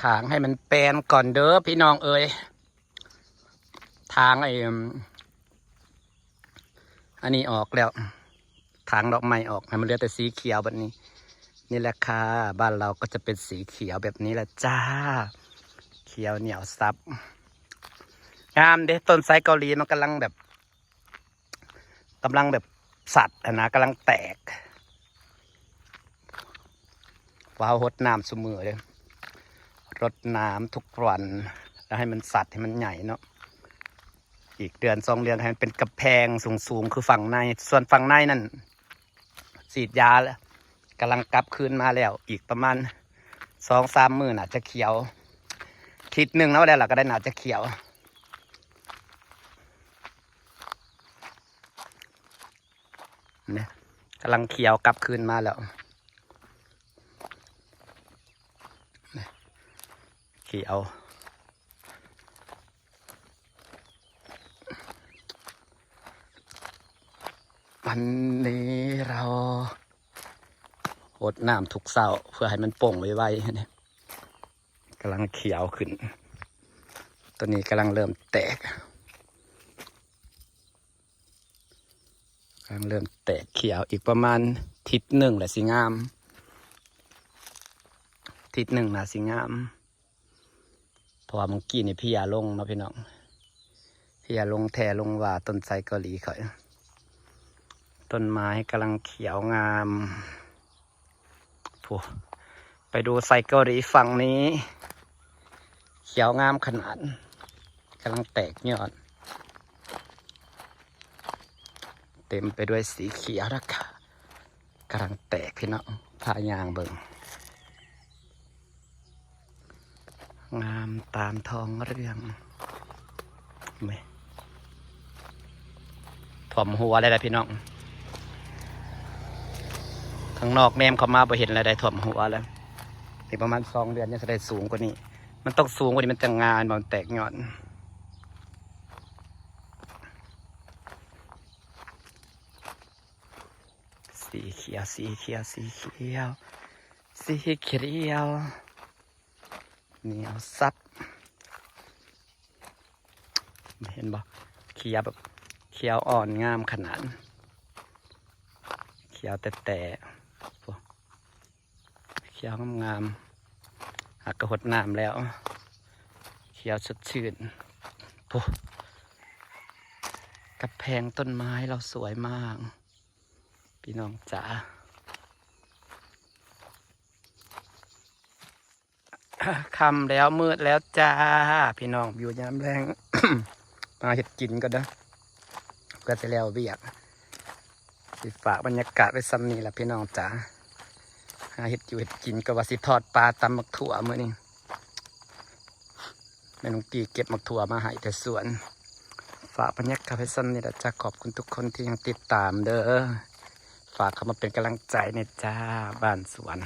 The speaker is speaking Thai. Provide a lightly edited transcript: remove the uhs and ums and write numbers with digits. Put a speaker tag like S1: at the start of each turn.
S1: ทางให้มันแปลนก่อนเด้อพี่น้องเอ้ยทางอันนี้ออกแล้วทางดอกไม้ออกให้มันเหลือแต่สีเขียวแบบนี้นี่แหละค่ะบ้านเราก็จะเป็นสีเขียวแบบนี้แหละจ้าเขียวเหนียวซับงามเด้ต้นไทรเกาหลีมันกำลังแบบสัตว์นะกำลังแตกว้าวรดน้ำเสมอเลยรดน้ำทุกวันแล้วให้มันสัตว์ให้มันใหญ่เนาะอีกเดือน2 เดือนให้มันเป็นกระแพงสูงคือฝั่งในส่วนฝั่งในนั่นฉีดยาแล้วกำลังกลับคืนมาแล้วอีกประมาณ2-3 มื้อน่ะจะเขียวทิศหนึ่งแล้วแล้วก็ได้น่าจะเขียวเนี่ยกำลังเขียวกลับคืนมาแล้วเขียววันนี้เรารดน้ำทุกเช้าเพื่อให้มันโป่งไวๆเนี่ยกำลังเขียวขึ้นตัวนี้กำลังเริ่มแตกเขียวอีกประมาณทิศหนึ่งแหละสิงามทิศหนึ่งนะสิงามเพราะว่าเมื่อกี้นี่พี่ยาลงเนาะพี่น้องพี่ยาลงแทลงว่าต้นไทรเกาหลีเขาต้นไม้กำลังเขียวงามไปดูไทรเกาหลีฝั่งนี้เขียวงามขนาดกำลังแตกยอดเต็มไปด้วยสีเขียวนะค่ะกำลังแตกพี่น้องพายางเบิ่งงามตามท้องเรื่องไม่ถ่วมหัวอะไรพี่น้องข้างนอกแนมเข้ามาไปเห็นอะไรได้ถ่วมหัวแล้วอีกประมาณ2 เดือนจะได้สูงกว่านี้มันต้องสูงกว่านี้มันจะงานมันแตกยอดสีเขียวเหนียวซับเห็นบ่เขียวแบบเขียวอ่อนงามขนาดเขียวแต่เขียวงามหากกระหดน้ำแล้วเขียวสดชื่นกระแพงต้นไม้เราสวยมากพี่น้องจ๋าค่ำแล้วมืดแล้วจ้าพี่น้องอยู่ยามแรง มาเห็ดกินก็ได้ก็จะแล้วเบียกสิฝากบรรยากาศไว้ซ้ำนี้แหละพี่น้องจ๋าหาเห็ดอยู่เห็ดกินก็ว่าสิทอดปลาตำมักถั่วมื้อนี้แม่น้องกีเก็บมักถั่วมาให้แต่สวนฝากบรรยากาศไว้ซ้ำนี้แหละจ้าขอบคุณทุกคนที่ยังติดตามเด้อฝากเข้ามาเป็นกำลังใจในจ้าบ้านสวน